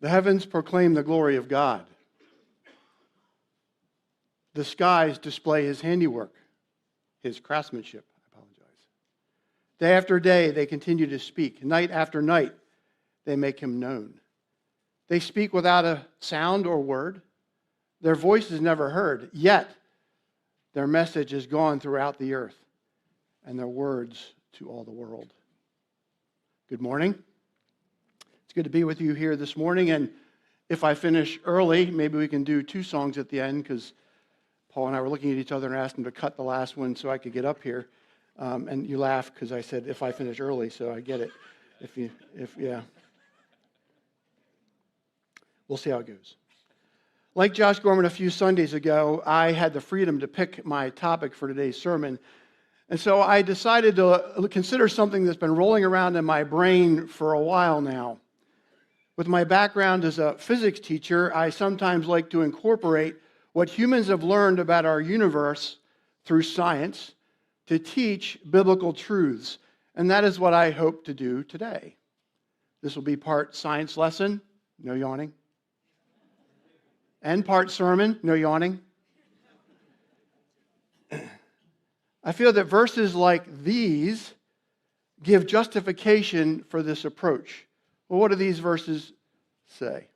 The heavens proclaim the glory of God. The skies display his handiwork, his craftsmanship. Day after day, they continue to speak. Night after night, they make him known. They speak without a sound or word. Their voice is never heard, yet their message is gone throughout the earth, and their words to all the world. Good morning. It's good to be with you here this morning, and if I finish early, maybe we can do 2 songs at the end, because Paul and I were looking at each other and asked him to cut the last one so I could get up here. And you laugh because I said if I finish early, so I get it. Yeah. We'll see how it goes. Like Josh Gorman a few Sundays ago, I had the freedom to pick my topic for today's sermon. And so I decided to consider something that's been rolling around in my brain for a while now. With my background as a physics teacher, I sometimes like to incorporate what humans have learned about our universe through science to teach biblical truths. And that is what I hope to do today. This will be part science lesson, no yawning. And part sermon, no yawning. I feel that verses like these give justification for this approach. Well, what do these verses say?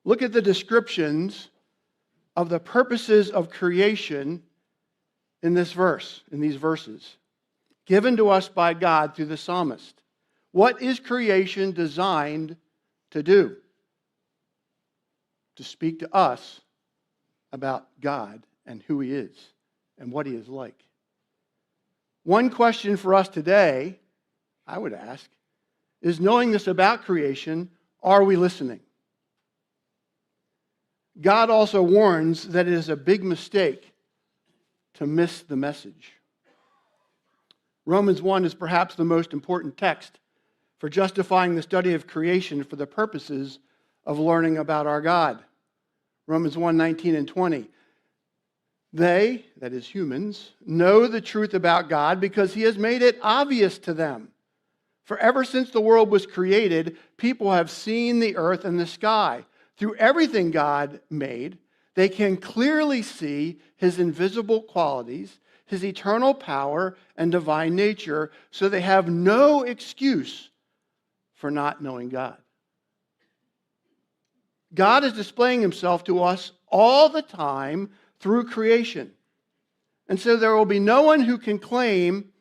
Look at the descriptions of the purposes of creation in these verses, given to us by God through the psalmist. What is creation designed to do? To speak to us about God and who he is and what he is like. One question for us today, I would ask, is knowing this about creation, are we listening? God also warns that it is a big mistake to miss the message. Romans 1 is perhaps the most important text for justifying the study of creation for the purposes of learning about our God. Romans 1:19 and 20. They, that is humans, know the truth about God because he has made it obvious to them. For ever since the world was created, people have seen the earth and the sky. Through everything God made, they can clearly see his invisible qualities, his eternal power and divine nature, so they have no excuse for not knowing God. God is displaying himself to us all the time through creation. And so there will be no one who can claim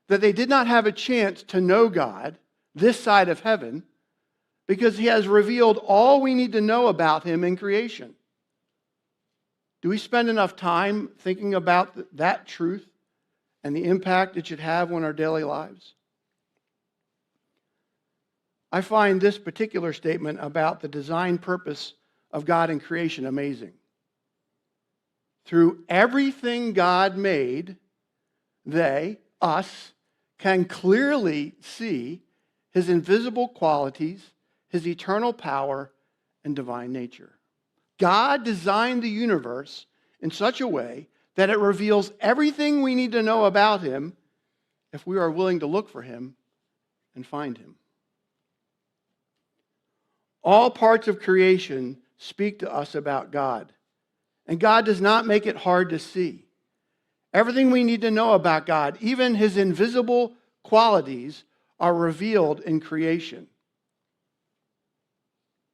that they did not have a chance to know God this side of heaven, because he has revealed all we need to know about him in creation. Do we spend enough time thinking about that truth and the impact it should have on our daily lives? I find this particular statement about the design purpose of God in creation amazing. Through everything God made, they, us, can clearly see his invisible qualities, his eternal power, and divine nature. God designed the universe in such a way that it reveals everything we need to know about him if we are willing to look for him and find him. All parts of creation speak to us about God, and God does not make it hard to see. Everything we need to know about God, even his invisible qualities, are revealed in creation.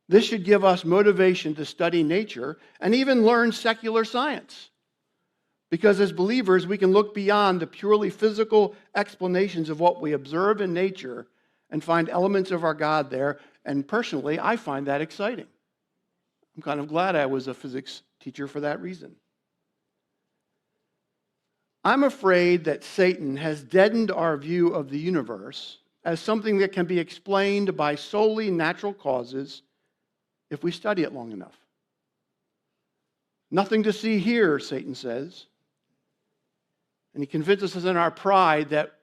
This should give us motivation to study nature and even learn secular science. Because as believers, we can look beyond the purely physical explanations of what we observe in nature and find elements of our God there. And personally, I find that exciting. I'm kind of glad I was a physics teacher for that reason. I'm afraid that Satan has deadened our view of the universe as something that can be explained by solely natural causes if we study it long enough. Nothing to see here, Satan says. And he convinces us in our pride that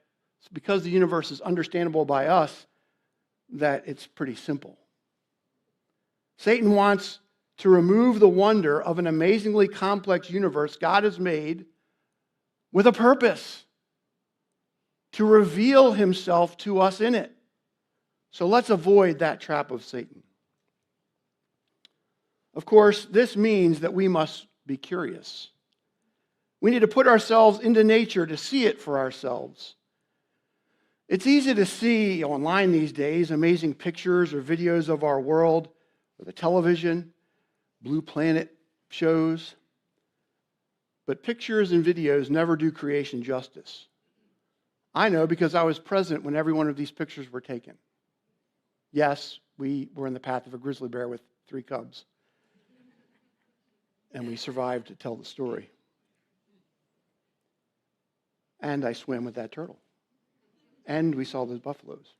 because the universe is understandable by us, that it's pretty simple. Satan wants to remove the wonder of an amazingly complex universe God has made with a purpose, to reveal himself to us in it. So let's avoid that trap of Satan. Of course, this means that we must be curious. We need to put ourselves into nature to see it for ourselves. It's easy to see online these days amazing pictures or videos of our world, or the television, Blue Planet shows. But pictures and videos never do creation justice. I know because I was present when every one of these pictures were taken. Yes, we were in the path of a grizzly bear with 3 cubs. And we survived to tell the story. And I swam with that turtle. And we saw those buffaloes.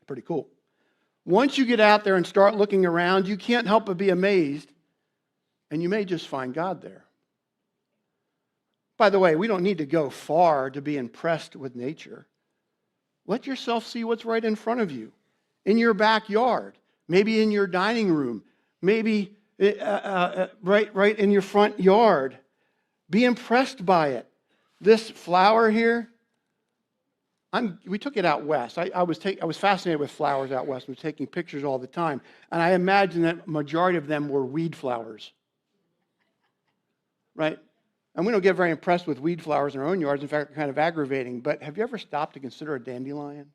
Pretty cool. Once you get out there and start looking around, you can't help but be amazed. And you may just find God there. By the way, we don't need to go far to be impressed with nature. Let yourself see what's right in front of you, in your backyard, maybe in your dining room, maybe right in your front yard. Be impressed by it. This flower here, we took it out west. I was fascinated with flowers out west. I was taking pictures all the time, and I imagine that a majority of them were weed flowers, right? And we don't get very impressed with weed flowers in our own yards. In fact, they're kind of aggravating. But have you ever stopped to consider a dandelion?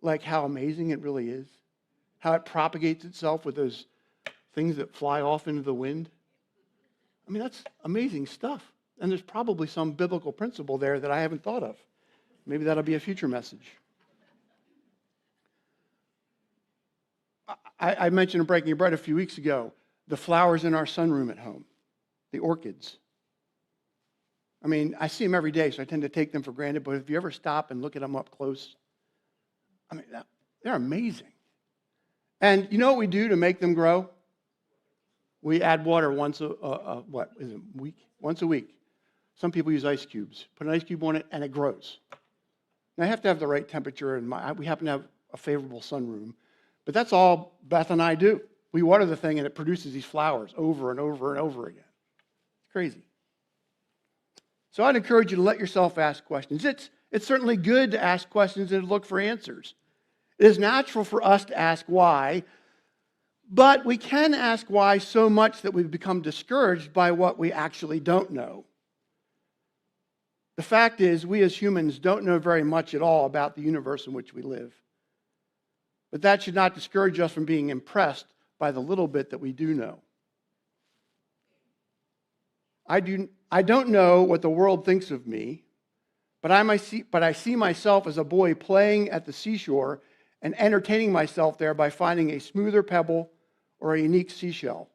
Like how amazing it really is? How it propagates itself with those things that fly off into the wind? I mean, that's amazing stuff. And there's probably some biblical principle there that I haven't thought of. Maybe that'll be a future message. I mentioned in Breaking Your Bread a few weeks ago, the flowers in our sunroom at home, the orchids. I mean, I see them every day, so I tend to take them for granted. But if you ever stop and look at them up close, I mean, they're amazing. And you know what we do to make them grow? We add water once a week? Once a week. Some people use ice cubes. Put an ice cube on it, and it grows. Now, I have to have the right temperature, and we happen to have a favorable sunroom. But that's all Beth and I do. We water the thing, and it produces these flowers over and over and over again. It's crazy. So I'd encourage you to let yourself ask questions. It's certainly good to ask questions and to look for answers. It is natural for us to ask why, but we can ask why so much that we've become discouraged by what we actually don't know. The fact is, we as humans don't know very much at all about the universe in which we live. But that should not discourage us from being impressed by the little bit that we do know. I don't know what the world thinks of me, but I see myself as a boy playing at the seashore and entertaining myself there by finding a smoother pebble or a unique seashell,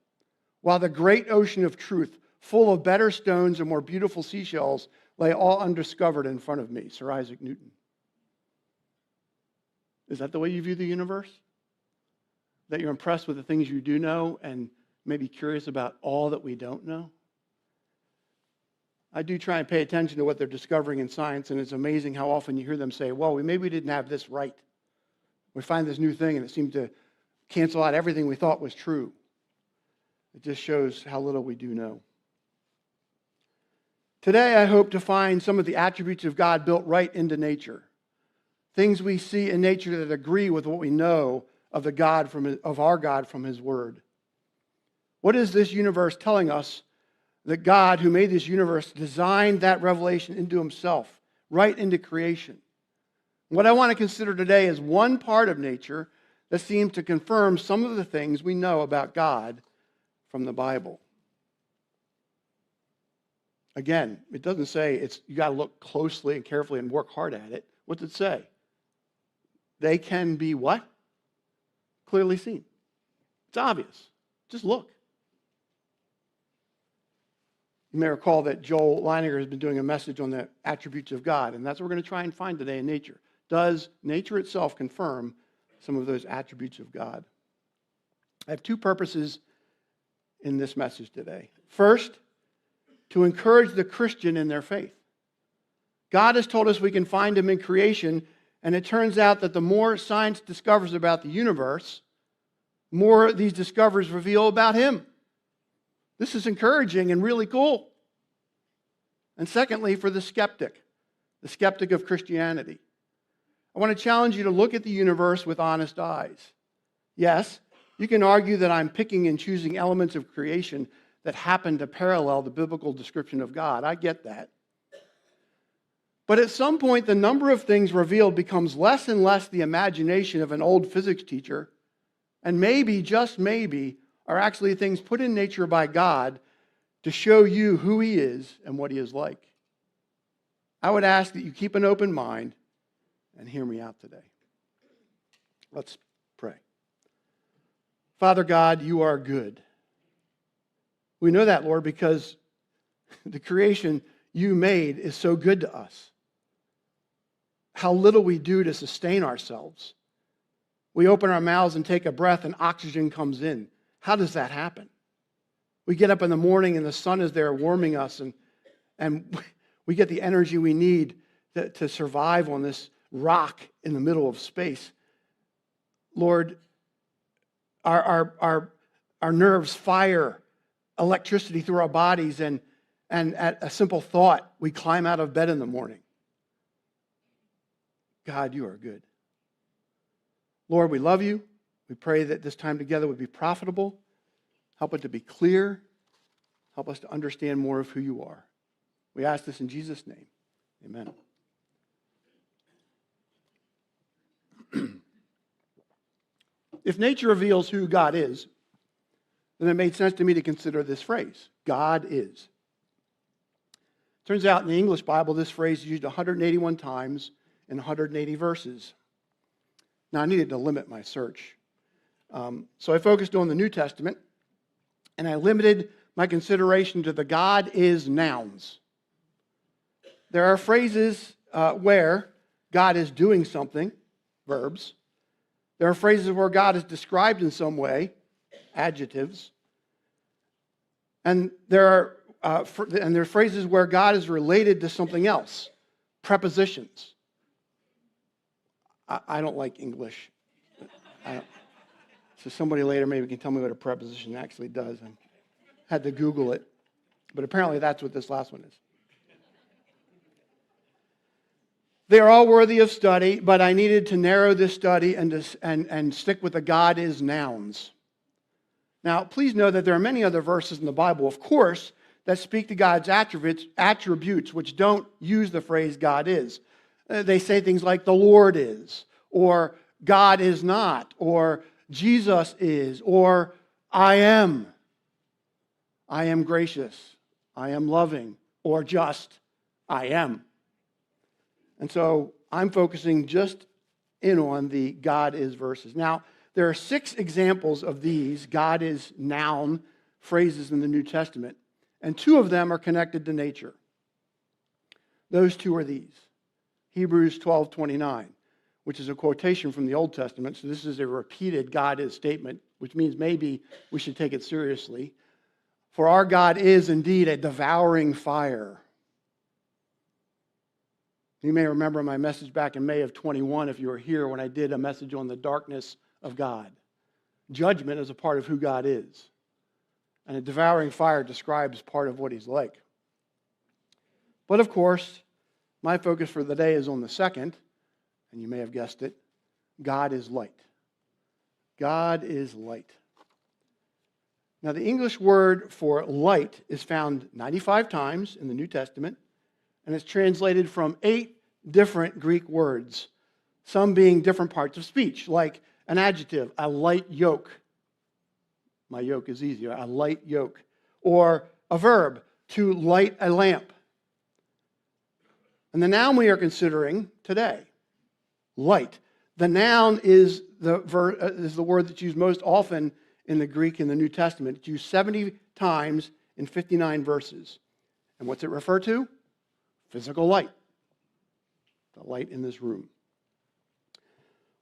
while the great ocean of truth, full of better stones and more beautiful seashells, lay all undiscovered in front of me. Sir Isaac Newton. Is that the way you view the universe? That you're impressed with the things you do know and maybe curious about all that we don't know? I do try and pay attention to what they're discovering in science, and it's amazing how often you hear them say, well, maybe we didn't have this right. We find this new thing, and it seemed to cancel out everything we thought was true. It just shows how little we do know. Today, I hope to find some of the attributes of God built right into nature. Things we see in nature that agree with what we know of our God from His Word. What is this universe telling us that God, who made this universe, designed that revelation into Himself, right into creation? What I want to consider today is one part of nature that seems to confirm some of the things we know about God from the Bible. Again, it doesn't say you got to look closely and carefully and work hard at it. What's it say? They can be what? Clearly seen. It's obvious. Just look. You may recall that Joel Leininger has been doing a message on the attributes of God, and that's what we're going to try and find today in nature. Does nature itself confirm some of those attributes of God? I have 2 purposes in this message today. First, to encourage the Christian in their faith. God has told us we can find Him in creation, and it turns out that the more science discovers about the universe, more these discoveries reveal about Him. This is encouraging and really cool. And secondly, for the skeptic of Christianity. I want to challenge you to look at the universe with honest eyes. Yes, You can argue that I'm picking and choosing elements of creation that happen to parallel the biblical description of God. I get that. But at some point, the number of things revealed becomes less and less the imagination of an old physics teacher, and maybe, just maybe, are actually things put in nature by God to show you who He is and what He is like. I would ask that you keep an open mind and hear me out today. Let's pray. Father God, you are good. We know that, Lord, because the creation you made is so good to us. How little we do to sustain ourselves. We open our mouths and take a breath and oxygen comes in. How does that happen? We get up in the morning and the sun is there warming us and we get the energy we need to survive on this rock in the middle of space. Lord, our nerves fire electricity through our bodies and at a simple thought, we climb out of bed in the morning. God, you are good. Lord, we love you. We pray that this time together would be profitable. Help it to be clear. Help us to understand more of who you are. We ask this in Jesus' name. Amen. If nature reveals who God is, then it made sense to me to consider this phrase, God is. Turns out in the English Bible, this phrase is used 181 times in 180 verses. Now, I needed to limit my search. So I focused on the New Testament, and I limited my consideration to the God is nouns. There are phrases where God is doing something, verbs. There are phrases where God is described in some way, adjectives. And there are phrases where God is related to something else, prepositions. I don't like English. So somebody later maybe can tell me what a preposition actually does. I had to Google it. But apparently that's what this last one is. They are all worthy of study, but I needed to narrow this study and stick with the God is nouns. Now, please know that there are many other verses in the Bible, of course, that speak to God's attributes which don't use the phrase God is. They say things like the Lord is, or God is not, or Jesus is, or I am. I am gracious. I am loving, or just I am. And so I'm focusing just in on the God is verses. Now, there are 6 examples of these God is noun phrases in the New Testament, and 2 of them are connected to nature. Those 2 are these. Hebrews 12:29, which is a quotation from the Old Testament. So this is a repeated God is statement, which means maybe we should take it seriously. For our God is indeed a devouring fire. You may remember my message back in May of 21, if you were here, when I did a message on the darkness of God. Judgment is a part of who God is. And a devouring fire describes part of what He's like. But of course, my focus for the day is on the second, and you may have guessed it, God is light. God is light. Now, the English word for light is found 95 times in the New Testament, and it's translated from 8 different Greek words, some being different parts of speech, like an adjective, a light yoke. My yoke is easier, a light yoke. Or a verb, to light a lamp. And the noun we are considering today, light. The noun is the word that's used most often in the Greek in the New Testament. It's used 70 times in 59 verses. And what's it refer to? Physical light. The light in this room.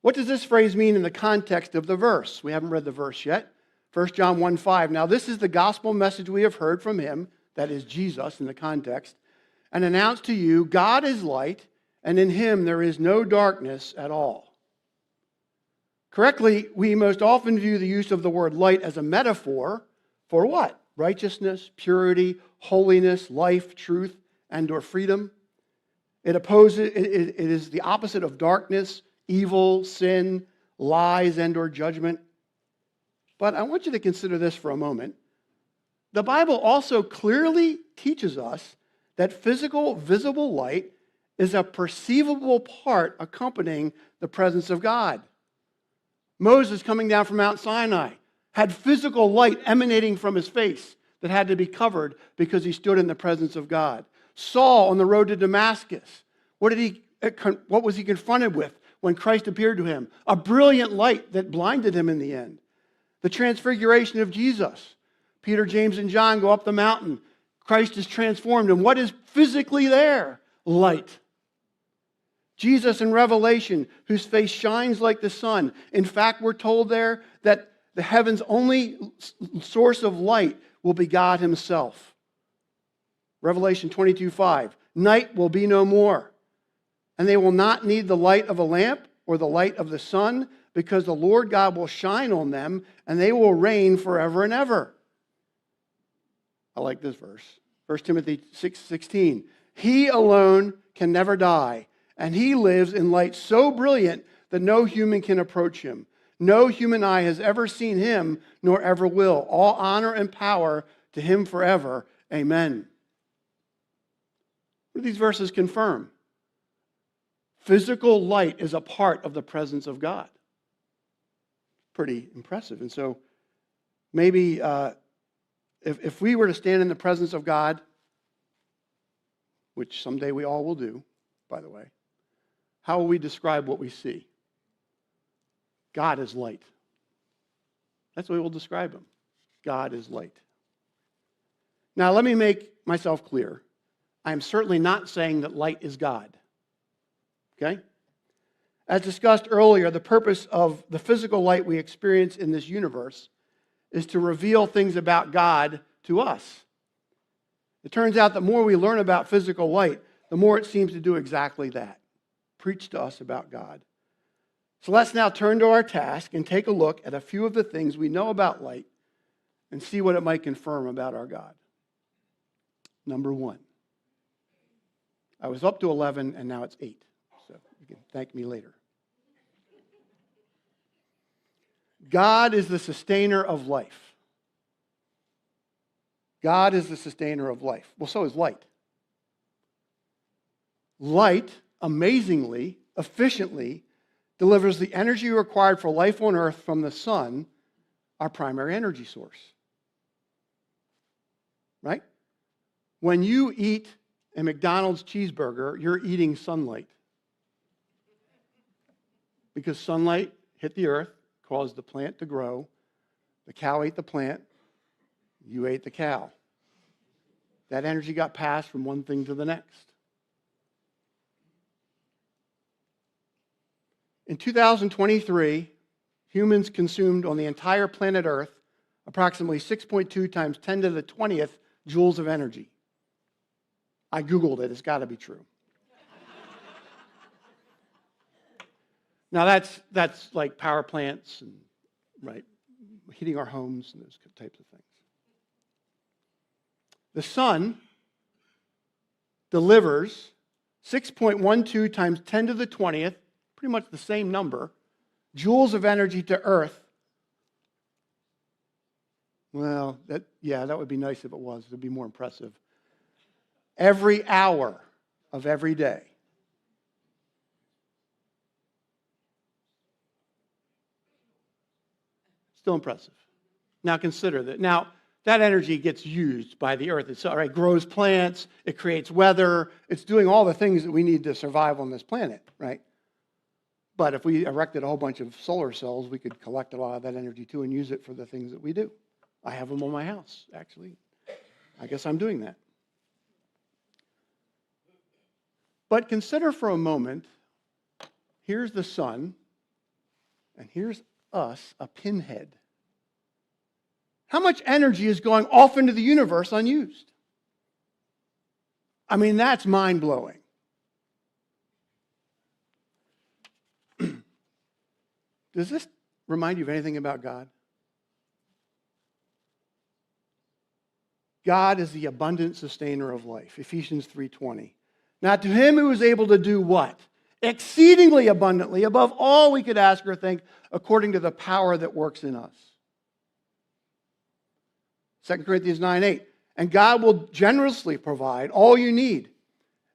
What does this phrase mean in the context of the verse? We haven't read the verse yet. 1 John 1:5. Now this is the gospel message we have heard from Him, that is Jesus in the context, and announced to you, God is light, and in Him there is no darkness at all. Correctly, we most often view the use of the word light as a metaphor for what? Righteousness, purity, holiness, life, truth, and or freedom. It is the opposite of darkness, evil, sin, lies, and or judgment. But I want you to consider this for a moment. The Bible also clearly teaches us that physical, visible light is a perceivable part accompanying the presence of God. Moses, coming down from Mount Sinai, had physical light emanating from his face that had to be covered because he stood in the presence of God. Saul, on the road to Damascus, what was he confronted with when Christ appeared to him? A brilliant light that blinded him in the end. The transfiguration of Jesus. Peter, James, and John go up the mountain. Christ is transformed. And what is physically there? Light. Jesus in Revelation, whose face shines like the sun. In fact, we're told there that the heaven's only source of light will be God himself. Revelation 22:5. Night will be no more, and they will not need the light of a lamp or the light of the sun, because the Lord God will shine on them, and they will reign forever and ever. I like this verse. 1 Timothy 6:16. He alone can never die, and he lives in light so brilliant that no human can approach him. No human eye has ever seen him, nor ever will. All honor and power to him forever. Amen. What do these verses confirm? Physical light is a part of the presence of God. Pretty impressive. And so maybe if we were to stand in the presence of God, which someday we all will do, by the way, how will we describe what we see? God is light. That's what we will describe him. God is light. Now, let me make myself clear. I am certainly not saying that light is God. Okay? As discussed earlier, the purpose of the physical light we experience in this universe is to reveal things about God to us. It turns out the more we learn about physical light, the more it seems to do exactly that. Preach to us about God. So let's now turn to our task and take a look at a few of the things we know about light and see what it might confirm about our God. Number 1. I was up to 11 and now it's 8. So you can thank me later. God is the sustainer of life. God is the sustainer of life. Well, so is light. Light, amazingly, efficiently, delivers the energy required for life on earth from the sun, our primary energy source. Right? When you eat a McDonald's cheeseburger, you're eating sunlight. Because sunlight hit the earth, caused the plant to grow. The cow ate the plant. You ate the cow. That energy got passed from one thing to the next. In 2023, humans consumed on the entire planet Earth approximately 6.2 times 10 to the 20th joules of energy. I Googled it. It's got to be true. Now, that's like power plants and, right, heating our homes and those types of things. The sun delivers 6.12 times 10 to the 20th, pretty much the same number, joules of energy to Earth. Well, that would be nice if it was. It would be more impressive. Every hour of every day. Still impressive. Now consider that. Now, that energy gets used by the earth. It grows plants, it creates weather, it's doing all the things that we need to survive on this planet, right? But if we erected a whole bunch of solar cells, we could collect a lot of that energy too and use it for the things that we do. I have them on my house, actually. I guess I'm doing that. But consider for a moment, here's the sun, and here's us, a pinhead. How much energy is going off into the universe unused? I mean, that's mind-blowing. Does this remind you of anything about God? God is the abundant sustainer of life. Ephesians 3:20. Now to him who is able to do what? Exceedingly abundantly, above all we could ask or think, according to the power that works in us. 2 Corinthians 9:8. And God will generously provide all you need.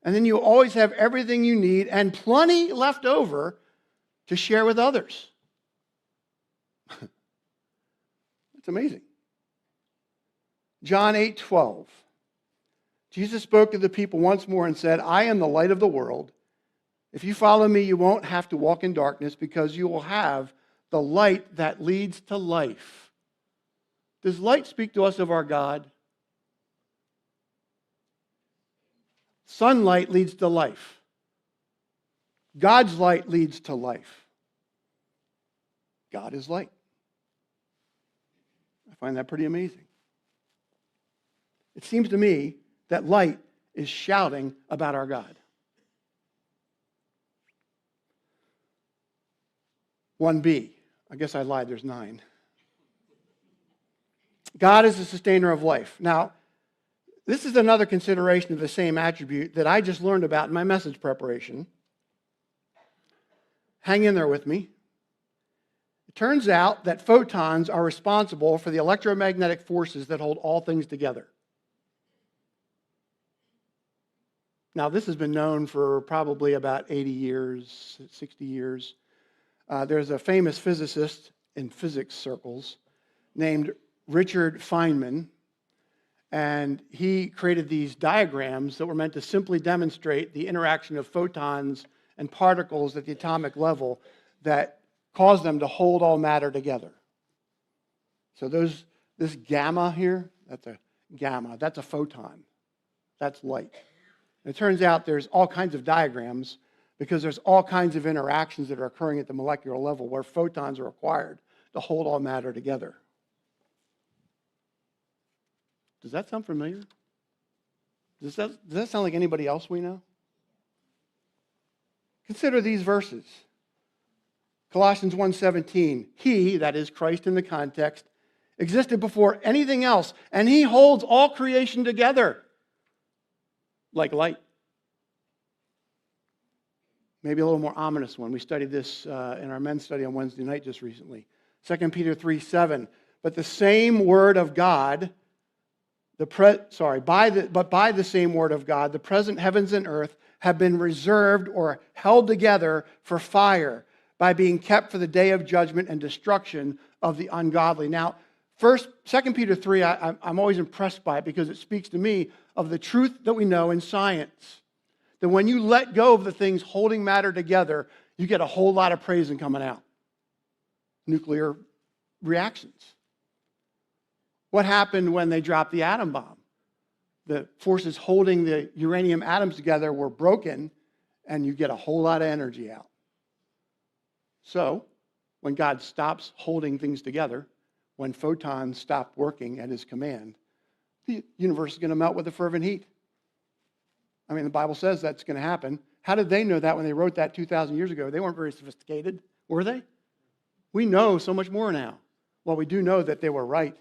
And then you always have everything you need and plenty left over to share with others. It's amazing. John 8:12. Jesus spoke to the people once more and said, I am the light of the world. If you follow me, you won't have to walk in darkness because you will have the light that leads to life. Does light speak to us of our God? Sunlight leads to life. God's light leads to life. God is light. I find that pretty amazing. It seems to me that light is shouting about our God. 1b. I guess I lied, there's 9. God is the sustainer of life. Now, this is another consideration of the same attribute that I just learned about in my message preparation. Hang in there with me. It turns out that photons are responsible for the electromagnetic forces that hold all things together. Now, this has been known for probably about 80 years, 60 years. There's a famous physicist in physics circles named Richard Feynman, and he created these diagrams that were meant to simply demonstrate the interaction of photons and particles at the atomic level that cause them to hold all matter together. So this gamma here, that's a gamma, that's a photon. That's light. And it turns out there's all kinds of diagrams because there's all kinds of interactions that are occurring at the molecular level where photons are required to hold all matter together. Does that sound familiar? Does that sound like anybody else we know? Consider these verses. Colossians 1:17. He, that is Christ in the context, existed before anything else, and he holds all creation together like light. Maybe a little more ominous one. We studied this in our men's study on Wednesday night just recently. 2 Peter 3:7. But the same word of God, by the same word of God, the present heavens and earth have been reserved or held together for fire by being kept for the day of judgment and destruction of the ungodly. Now, 2 Peter 3, I'm always impressed by it because it speaks to me of the truth that we know in science. That when you let go of the things holding matter together, you get a whole lot of praising coming out. Nuclear reactions. What happened when they dropped the atom bomb? The forces holding the uranium atoms together were broken, and you get a whole lot of energy out. So, when God stops holding things together, when photons stop working at his command, the universe is going to melt with a fervent heat. I mean, the Bible says that's going to happen. How did they know that when they wrote that 2,000 years ago? They weren't very sophisticated, were they? We know so much more now. Well, we do know that they were right,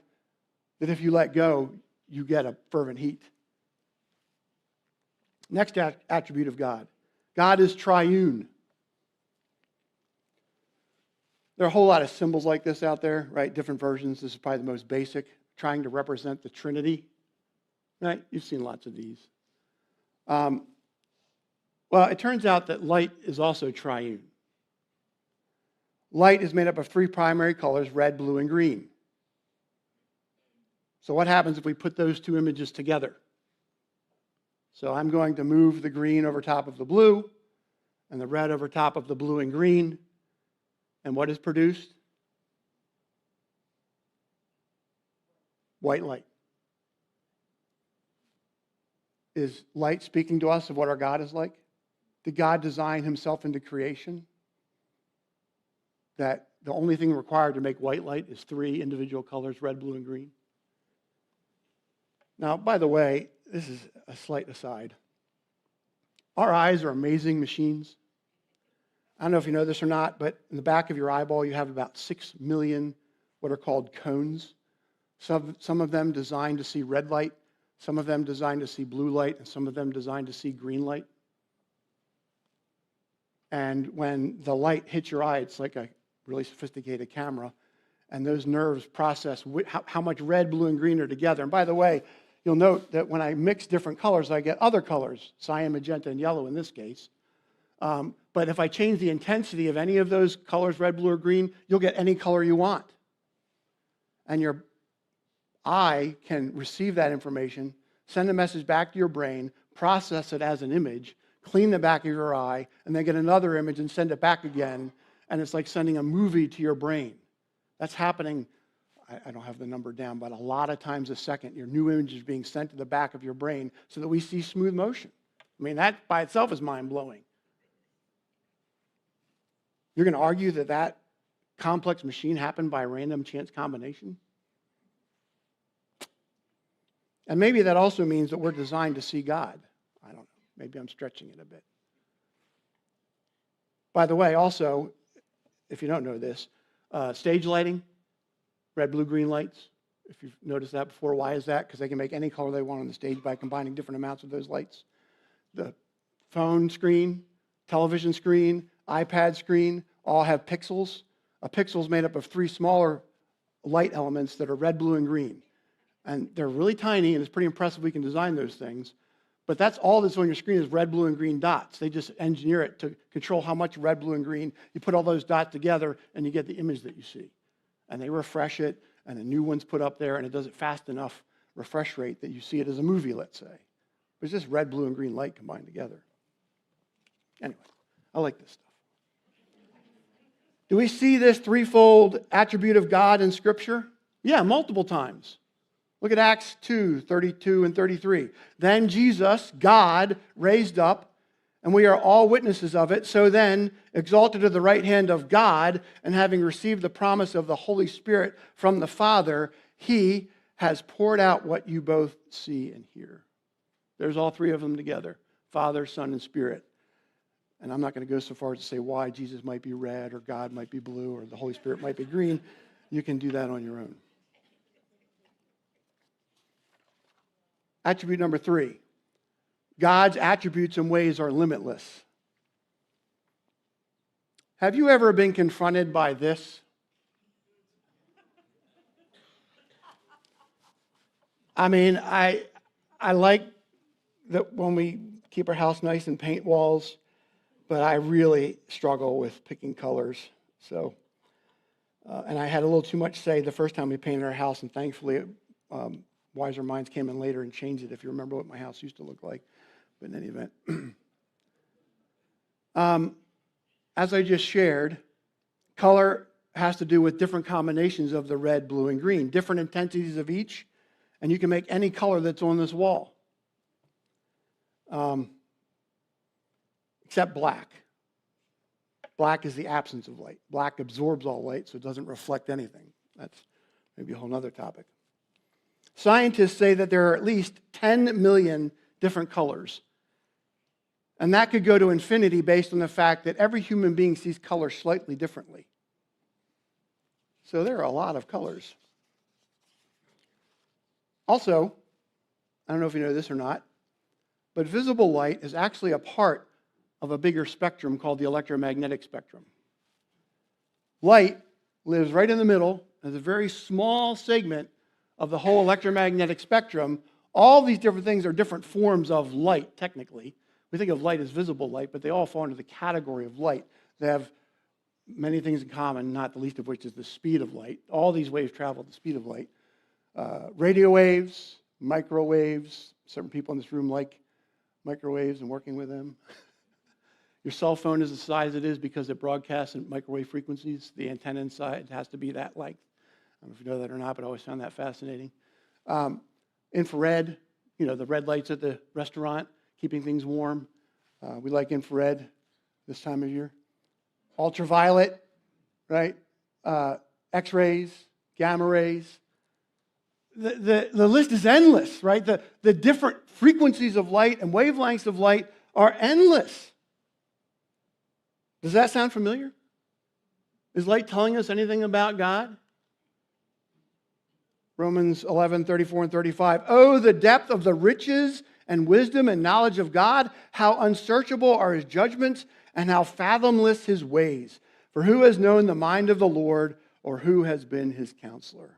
that if you let go, you get a fervent heat. Next attribute of God. God is triune. There are a whole lot of symbols like this out there, right? Different versions. This is probably the most basic, trying to represent the Trinity. Right? You've seen lots of these. Well, it turns out that light is also triune. Light is made up of 3 primary colors, red, blue, and green. So what happens if we put those 2 images together? So I'm going to move the green over top of the blue and the red over top of the blue and green. And what is produced? White light. Is light speaking to us of what our God is like? Did God design himself into creation? That the only thing required to make white light is 3 individual colors, red, blue, and green? Now, by the way, this is a slight aside. Our eyes are amazing machines. I don't know if you know this or not, but in the back of your eyeball, you have about 6 million what are called cones. Some of them designed to see red light, some of them designed to see blue light, and some of them designed to see green light. And when the light hits your eye, it's like a really sophisticated camera, And those nerves process how much red, blue, and green are together. And by the way, you'll note that when I mix different colors, I get other colors, cyan, magenta, and yellow in this case. But if I change the intensity of any of those colors, red, blue, or green, you'll get any color you want. And your eye can receive that information, send a message back to your brain, process it as an image, clean the back of your eye, and then get another image and send it back again. And it's like sending a movie to your brain. That's happening, I don't have the number down, but a lot of times a second, your new image is being sent to the back of your brain so that we see smooth motion. I mean, that by itself is mind-blowing. You're going to argue that that complex machine happened by a random chance combination? And maybe that also means that we're designed to see God. I don't know. Maybe I'm stretching it a bit. By the way, also, if you don't know this, stage lighting, red, blue, green lights. If you've noticed that before, why is that? Because they can make any color they want on the stage by combining different amounts of those lights. The phone screen, television screen, iPad screen all have pixels. A pixel is made up of 3 smaller light elements that are red, blue, and green. And they're really tiny, and it's pretty impressive we can design those things. But that's all that's on your screen is red, blue, and green dots. They just engineer it to control how much red, blue, and green. You put all those dots together, and you get the image that you see. And they refresh it, and a new one's put up there, and it does it fast enough refresh rate that you see it as a movie, let's say. But it's just red, blue, and green light combined together. Anyway, I like this stuff. Do we see this threefold attribute of God in Scripture? Yeah, multiple times. Look at Acts 2, 32 and 33. Then Jesus, God, raised up, and we are all witnesses of it. So then, exalted to the right hand of God, and having received the promise of the Holy Spirit from the Father, He has poured out what you both see and hear. There's all three of them together, Father, Son, and Spirit. And I'm not going to go so far as to say why Jesus might be red, or God might be blue, or the Holy Spirit might be green. You can do that on your own. Attribute number 3. God's attributes and ways are limitless. Have you ever been confronted by this? I mean, I like that when we keep our house nice and paint walls, but I really struggle with picking colors. So, and I had a little too much say the first time we painted our house, and thankfully, wiser minds came in later and changed it, if you remember what my house used to look like. But in any event, as I just shared, color has to do with different combinations of the red, blue, and green, different intensities of each, and you can make any color that's on this wall, except black. Black is the absence of light. Black absorbs all light, so it doesn't reflect anything. That's maybe a whole other topic. Scientists say that there are at least 10 million different colors. And that could go to infinity based on the fact that every human being sees color slightly differently. So there are a lot of colors. Also, I don't know if you know this or not, but visible light is actually a part of a bigger spectrum called the electromagnetic spectrum. Light lives right in the middle as a very small segment of the whole electromagnetic spectrum. All these different things are different forms of light, technically. We think of light as visible light, but they all fall into the category of light. They have many things in common, not the least of which is the speed of light. All these waves travel at the speed of light. Radio waves, microwaves. Certain people in this room like microwaves and working with them. Your cell phone is the size it is because it broadcasts in microwave frequencies. The antenna inside has to be that length. I don't know if you know that or not, but I always found that fascinating. Infrared, the red lights at the restaurant, keeping things warm. We like infrared this time of year. Ultraviolet, right? X-rays, gamma rays. The list is endless, right? The different frequencies of light and wavelengths of light are endless. Does that sound familiar? Is light telling us anything about God? Romans 11, 34 and 35. Oh, the depth of the riches and wisdom and knowledge of God, how unsearchable are his judgments and how fathomless his ways. For who has known the mind of the Lord, or who has been his counselor?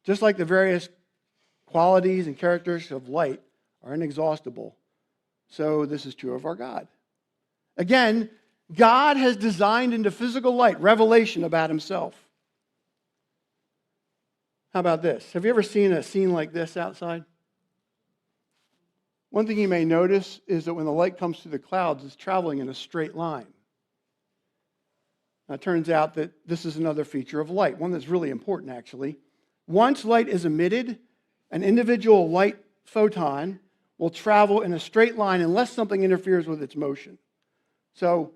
Just like the various qualities and characteristics of light are inexhaustible, so this is true of our God. Again, God has designed into physical light revelation about himself. How about this? Have you ever seen a scene like this outside? One thing you may notice is that when the light comes through the clouds, it's traveling in a straight line. Now, it turns out that this is another feature of light, one that's really important, actually. Once light is emitted, an individual light photon will travel in a straight line unless something interferes with its motion. So,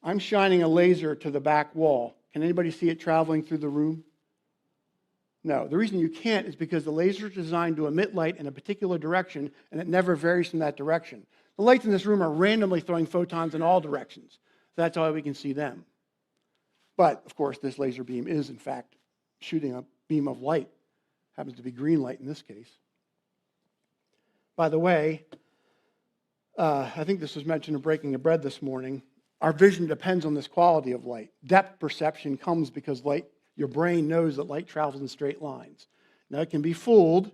I'm shining a laser to the back wall. Can anybody see it traveling through the room? No. The reason you can't is because the laser is designed to emit light in a particular direction, and it never varies from that direction. The lights in this room are randomly throwing photons in all directions. So that's why we can see them. But, of course, this laser beam is, in fact, shooting a beam of light. Happens to be green light in this case. By the way, I think this was mentioned in Breaking the Bread this morning. Our vision depends on this quality of light. Depth perception comes because your brain knows that light travels in straight lines. Now, it can be fooled,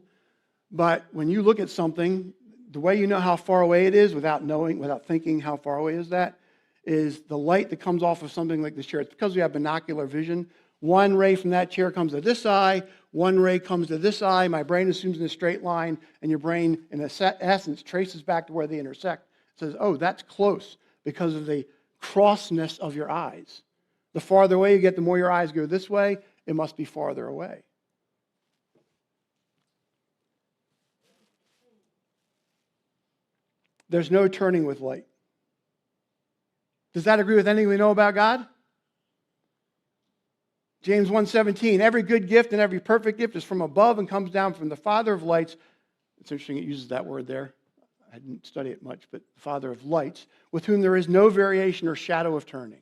but when you look at something, the way you know how far away it is without thinking how far away is the light that comes off of something like this chair. It's because we have binocular vision. One ray from that chair comes to this eye, one ray comes to this eye. My brain assumes in a straight line, and your brain, in essence, traces back to where they intersect. It says, oh, that's close because of the crossness of your eyes. The farther away you get, the more your eyes go this way, it must be farther away. There's no turning with light. Does that agree with anything we know about God? James 1:17, every good gift and every perfect gift is from above and comes down from the Father of lights. It's interesting it uses that word there. I didn't study it much, but the Father of lights, with whom there is no variation or shadow of turning.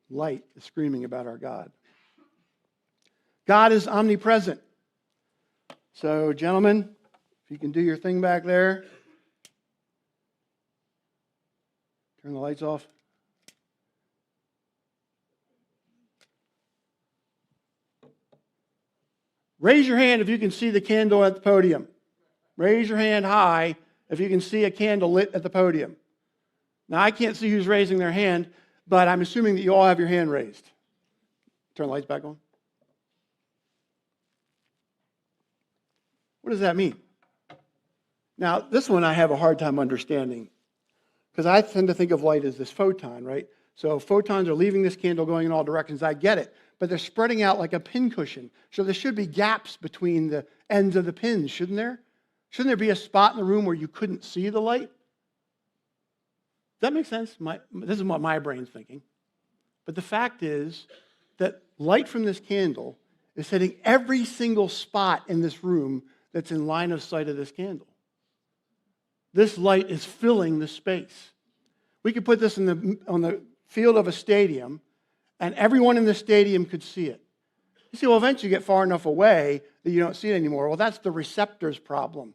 Light is screaming about our God. God is omnipresent. So, gentlemen, if you can do your thing back there. Turn the lights off. Raise your hand if you can see the candle at the podium. Raise your hand high if you can see a candle lit at the podium. Now, I can't see who's raising their hand, but I'm assuming that you all have your hand raised. Turn the lights back on. What does that mean? Now, this one I have a hard time understanding because I tend to think of light as this photon, right? So photons are leaving this candle going in all directions. I get it. But they're spreading out like a pincushion. So there should be gaps between the ends of the pins, shouldn't there? Shouldn't there be a spot in the room where you couldn't see the light? Does that make sense? This is what my brain's thinking. But the fact is that light from this candle is hitting every single spot in this room that's in line of sight of this candle. This light is filling the space. We could put this on the field of a stadium, and everyone in the stadium could see it. You see, well, eventually you get far enough away that you don't see it anymore. Well, that's the receptor's problem.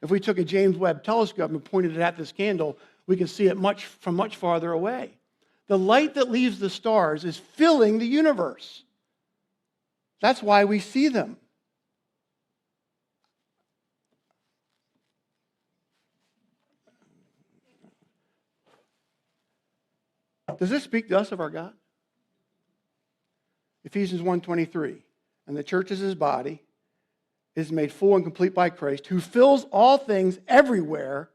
If we took a James Webb telescope and pointed it at this candle, we could see it from much farther away. The light that leaves the stars is filling the universe. That's why we see them. Does this speak to us of our God? Ephesians 1:23, and the church is his body, is made full and complete by Christ, who fills all things everywhere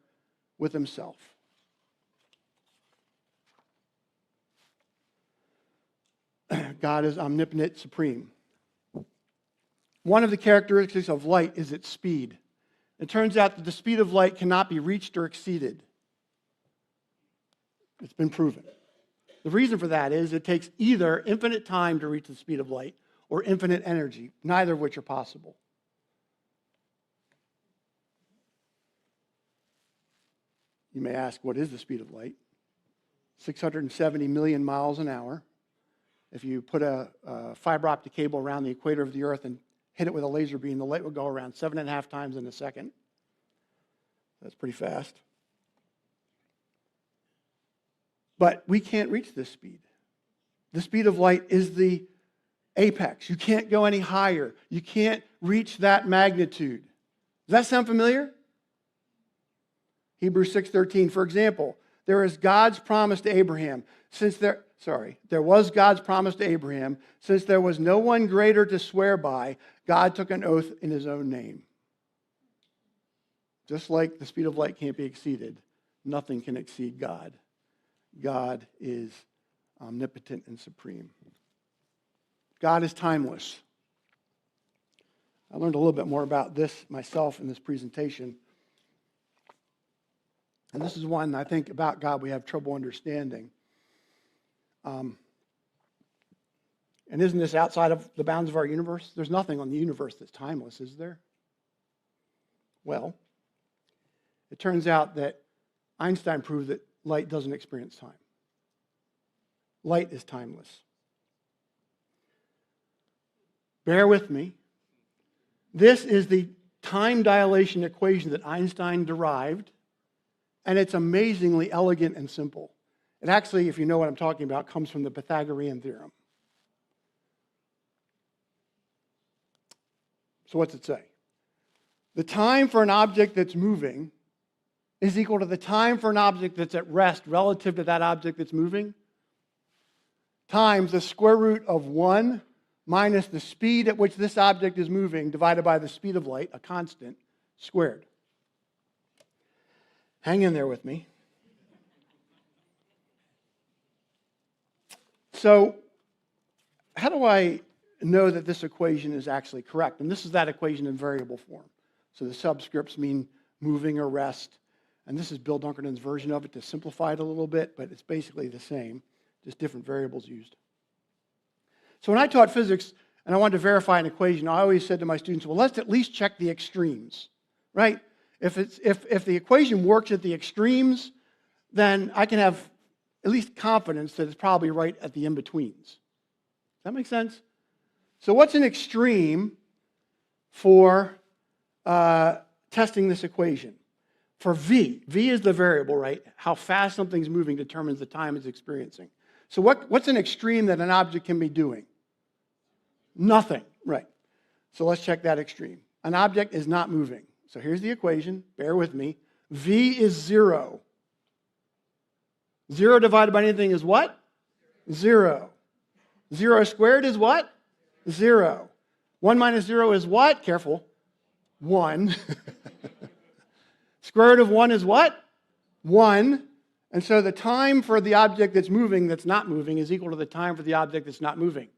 with himself. God is omnipotent, supreme. One of the characteristics of light is its speed. It turns out that the speed of light cannot be reached or exceeded. It's been proven. The reason for that is it takes either infinite time to reach the speed of light or infinite energy, neither of which are possible. You may ask, what is the speed of light? 670 million miles an hour. If you put a fiber optic cable around the equator of the Earth and hit it with a laser beam, the light would go around 7.5 times in a second. That's pretty fast. But we can't reach this speed. The speed of light is the apex. You can't go any higher. You can't reach that magnitude. Does that sound familiar? Hebrews 6:13, for example, there was God's promise to Abraham, there was God's promise to Abraham, since there was no one greater to swear by, God took an oath in his own name. Just like the speed of light can't be exceeded, nothing can exceed God. God is omnipotent and supreme. God is timeless. I learned a little bit more about this myself in this presentation. And this is one I think about God we have trouble understanding. And isn't this outside of the bounds of our universe? There's nothing on the universe that's timeless, is there? Well, it turns out that Einstein proved that light doesn't experience time. Light is timeless. Bear with me. This is the time dilation equation that Einstein derived, and it's amazingly elegant and simple. It actually, if you know what I'm talking about, comes from the Pythagorean theorem. So what's it say? The time for an object that's moving is equal to the time for an object that's at rest relative to that object that's moving, times the square root of 1 minus the speed at which this object is moving divided by the speed of light, a constant, squared. Hang in there with me. So, how do I know that this equation is actually correct? And this is that equation in variable form. So the subscripts mean moving or rest. And this is Bill Dunkerton's version of it to simplify it a little bit, but it's basically the same, just different variables used. So when I taught physics and I wanted to verify an equation, I always said to my students, well, let's at least check the extremes, right? If the equation works at the extremes, then I can have at least confidence that it's probably right at the in-betweens. Does that make sense? So what's an extreme for testing this equation? For V is the variable, right? How fast something's moving determines the time it's experiencing. So what's an extreme that an object can be doing? Nothing, right. So let's check that extreme. An object is not moving. So here's the equation. Bear with me. V is 0. 0 divided by anything is what? 0. 0 squared is what? 0. 1 minus 0 is what? Careful. 1. Square root of 1 is what? 1. And so the time for the object that's moving, that's not moving, is equal to the time for the object that's not moving.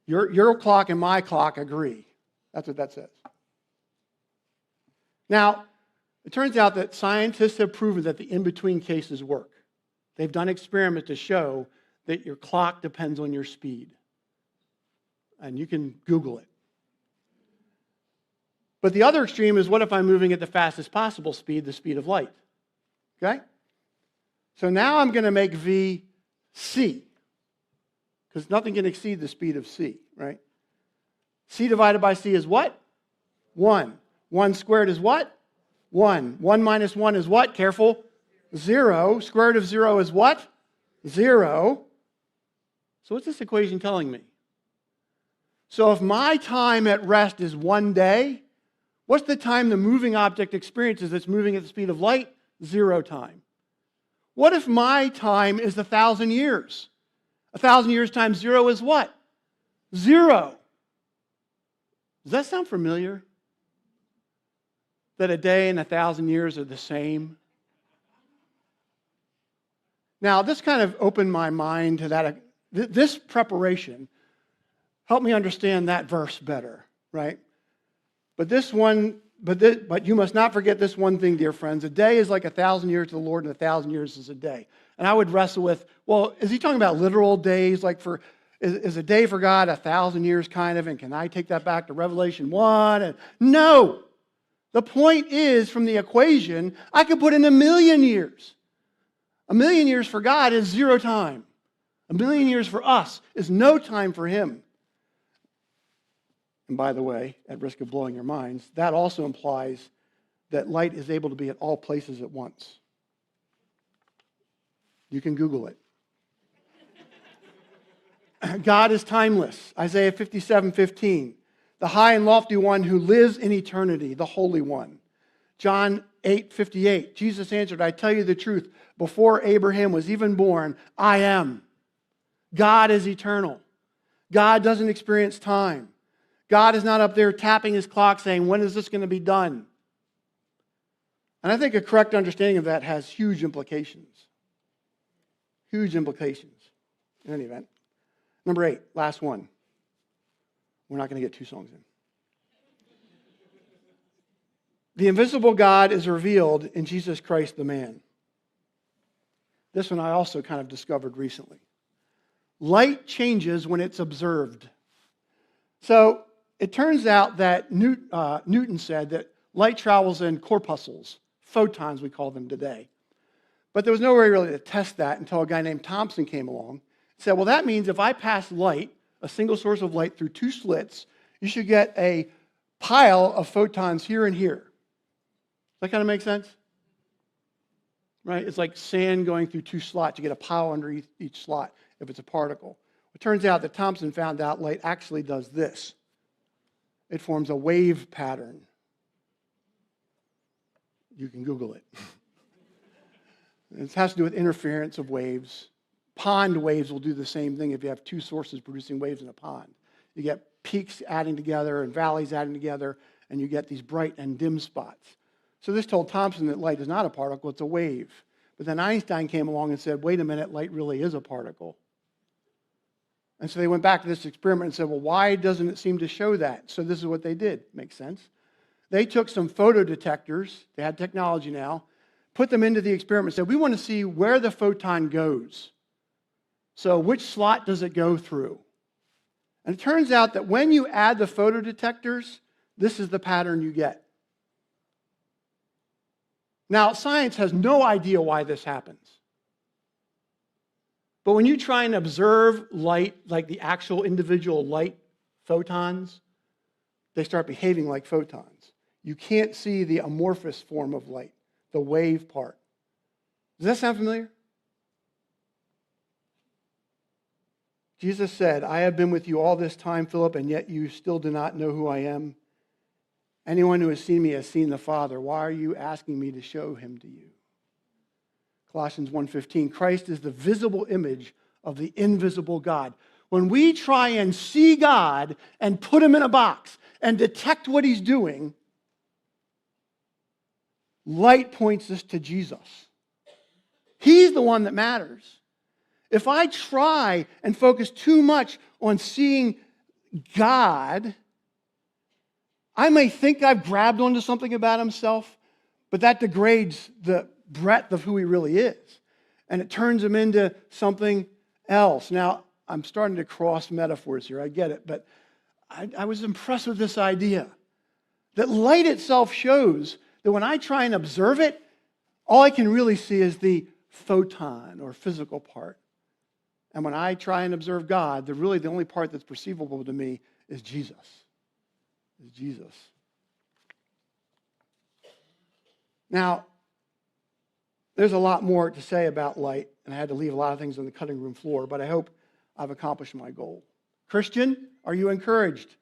Your clock and my clock agree. That's what that says. Now, it turns out that scientists have proven that the in-between cases work. They've done experiments to show that your clock depends on your speed. And you can Google it. But the other extreme is, what if I'm moving at the fastest possible speed, the speed of light? Okay? So now I'm going to make V C, because nothing can exceed the speed of C, right? C divided by C is what? 1. 1 squared is what? 1. 1 minus 1 is what? Careful. 0. Square root of 0 is what? 0. So what's this equation telling me? So if my time at rest is 1 day, what's the time the moving object experiences that's moving at the speed of light? 0 time. What if my time is 1,000 years? 1,000 years times 0 is what? 0. Does that sound familiar? That a day and 1,000 years are the same? Now, this kind of opened my mind to that. This preparation helped me understand that verse better, right? But you must not forget this one thing, dear friends. A day is like 1,000 years to the Lord, and 1,000 years is a day. And I would wrestle with, well, is he talking about literal days? Like is a day for God 1,000 years kind of? And can I take that back to Revelation 1? No. The point is, from the equation, I could put in 1,000,000 years. 1,000,000 years for God is 0 time. 1,000,000 years for us is no time for him. And by the way, at risk of blowing your minds, that also implies that light is able to be at all places at once. You can Google it. God is timeless. Isaiah 57:15. The high and lofty one who lives in eternity, the Holy One. John 8:58. Jesus answered, I tell you the truth, before Abraham was even born, I am. God is eternal. God doesn't experience time. God is not up there tapping his clock saying, when is this going to be done? And I think a correct understanding of that has huge implications. Huge implications. In any event. Number 8, last one. We're not going to get 2 songs in. The invisible God is revealed in Jesus Christ the man. This one I also kind of discovered recently. Light changes when it's observed. So it turns out that Newton said that light travels in corpuscles, photons we call them today. But there was no way really to test that until a guy named Thomson came along. He said, well, that means if I pass light, a single source of light, through 2 slits, you should get a pile of photons here and here. Does that kind of make sense? Right? It's like sand going through 2 slots. You get a pile under each slot if it's a particle. It turns out that Thomson found out light actually does this. It forms a wave pattern. You can Google it. It has to do with interference of waves. Pond waves will do the same thing if you have 2 sources producing waves in a pond. You get peaks adding together and valleys adding together, and you get these bright and dim spots. So this told Thomson that light is not a particle, it's a wave. But then Einstein came along and said, wait a minute, light really is a particle. And so they went back to this experiment and said, well, why doesn't it seem to show that? So this is what they did. Makes sense. They took some photodetectors, they had technology now, put them into the experiment and said, we want to see where the photon goes. So which slot does it go through? And it turns out that when you add the photodetectors, this is the pattern you get. Now, science has no idea why this happens. But when you try and observe light, like the actual individual light photons, they start behaving like photons. You can't see the amorphous form of light, the wave part. Does that sound familiar? Jesus said, I have been with you all this time, Philip, and yet you still do not know who I am. Anyone who has seen me has seen the Father. Why are you asking me to show him to you? Colossians 1:15, Christ is the visible image of the invisible God. When we try and see God and put him in a box and detect what he's doing, light points us to Jesus. He's the one that matters. If I try and focus too much on seeing God, I may think I've grabbed onto something about himself, but that degrades the breadth of who he really is. And it turns him into something else. Now, I'm starting to cross metaphors here, I get it, but I was impressed with this idea that light itself shows that when I try and observe it, all I can really see is the photon or physical part. And when I try and observe God, the only part that's perceivable to me is Jesus. Is Jesus. Now, there's a lot more to say about light, and I had to leave a lot of things on the cutting room floor, but I hope I've accomplished my goal. Christian, are you encouraged?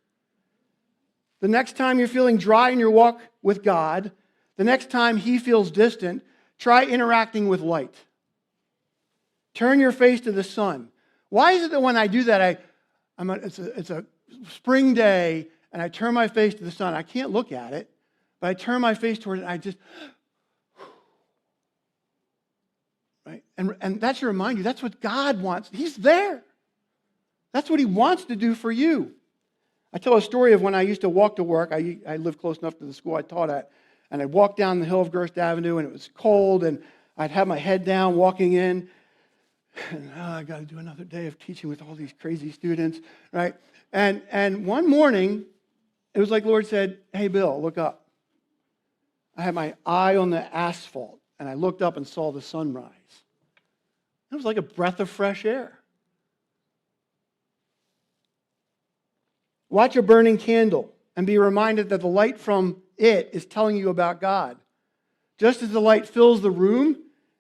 The next time you're feeling dry in your walk with God, the next time he feels distant, try interacting with light. Turn your face to the sun. Why is it that when I do that, it's a spring day, and I turn my face to the sun? I can't look at it, but I turn my face toward it, and I just... Right? And that should remind you, that's what God wants. He's there. That's what he wants to do for you. I tell a story of when I used to walk to work. I lived close enough to the school I taught at. And I'd walk down the hill of Gerst Avenue, and it was cold, and I'd have my head down walking in. And I got to do another day of teaching with all these crazy students, right? And one morning, it was like the Lord said, hey, Bill, look up. I had my eye on the asphalt, and I looked up and saw the sunrise. It was like a breath of fresh air. Watch a burning candle and be reminded that the light from it is telling you about God. Just as the light fills the room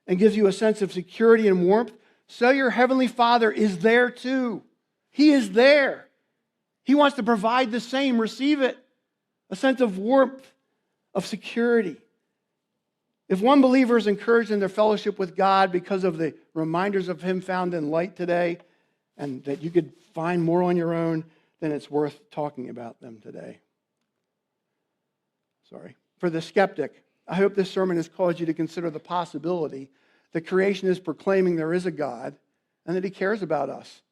and gives you a sense of security and warmth, so your Heavenly Father is there too. He is there. He wants to provide the same. Receive it. A sense of warmth, of security. If one believer is encouraged in their fellowship with God because of the reminders of Him found in light today, and that you could find more on your own, then it's worth talking about them today. For the skeptic, I hope this sermon has caused you to consider the possibility that creation is proclaiming there is a God and that He cares about us.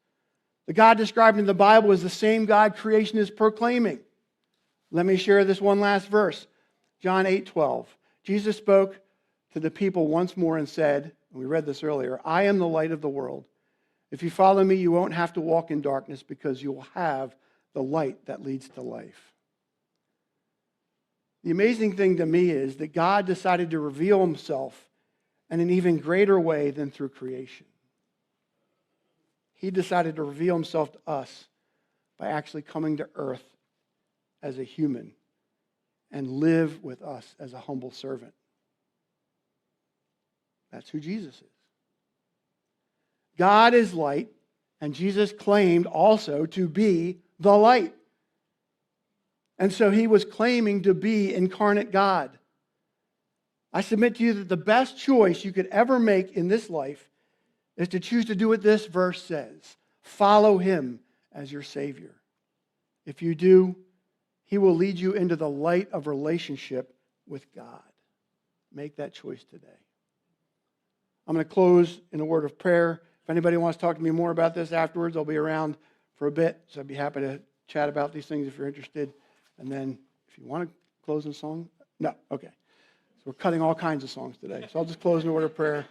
The God described in the Bible is the same God creation is proclaiming. Let me share this one last verse. John 8:12. Jesus spoke to the people once more and said, and we read this earlier, I am the light of the world. If you follow me, you won't have to walk in darkness because you will have the light that leads to life. The amazing thing to me is that God decided to reveal Himself in an even greater way than through creation. He decided to reveal Himself to us by actually coming to earth as a human and live with us as a humble servant. That's who Jesus is. God is light, and Jesus claimed also to be the light. And so He was claiming to be incarnate God. I submit to you that the best choice you could ever make in this life is to choose to do what this verse says. Follow Him as your Savior. If you do, He will lead you into the light of relationship with God. Make that choice today. I'm going to close in a word of prayer. If anybody wants to talk to me more about this afterwards, I'll be around for a bit, so I'd be happy to chat about these things if you're interested. And then, if you want to close in a song? No? Okay. So we're cutting all kinds of songs today. So I'll just close in a word of prayer.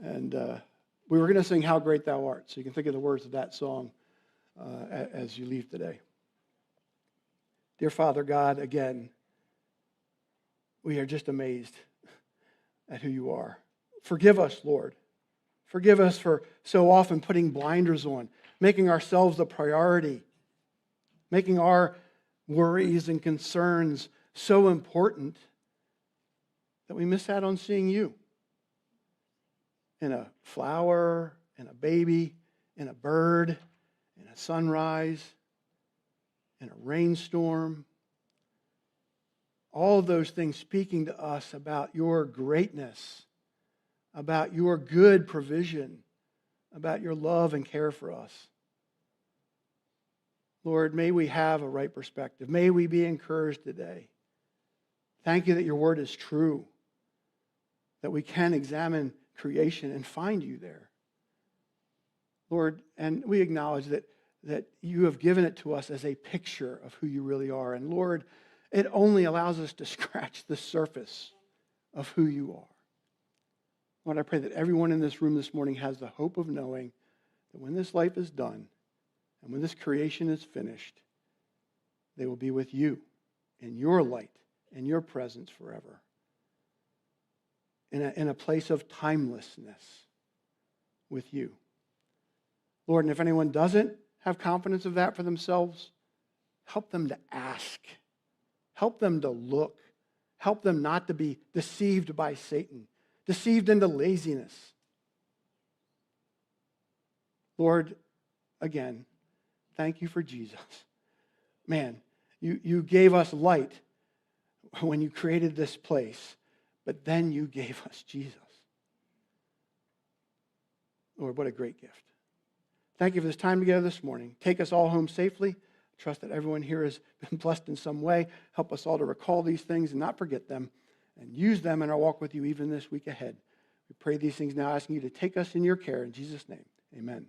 And we were going to sing How Great Thou Art, so you can think of the words of that song as you leave today. Dear Father God, again, we are just amazed at who You are. Forgive us, Lord. Forgive us for so often putting blinders on, making ourselves the priority, making our worries and concerns so important that we miss out on seeing You in a flower, in a baby, in a bird, in a sunrise, in a rainstorm. All of those things speaking to us about Your greatness, about Your good provision, about Your love and care for us. Lord, may we have a right perspective. May we be encouraged today. Thank You that Your word is true, that we can examine creation and find You there. Lord, and we acknowledge that You have given it to us as a picture of who You really are. And Lord, it only allows us to scratch the surface of who You are. Lord, I pray that everyone in this room this morning has the hope of knowing that when this life is done and when this creation is finished, they will be with You in Your light, in Your presence forever, in a place of timelessness with You. Lord, and if anyone doesn't have confidence of that for themselves, help them to ask. Help them to look. Help them not to be deceived by Satan, deceived into laziness. Lord, again, thank You for Jesus. Man, you gave us light when You created this place, but then You gave us Jesus. Lord, what a great gift. Thank You for this time together this morning. Take us all home safely. Trust that everyone here has been blessed in some way. Help us all to recall these things and not forget them, and use them in our walk with You even this week ahead. We pray these things now, asking You to take us in Your care. In Jesus' name, amen.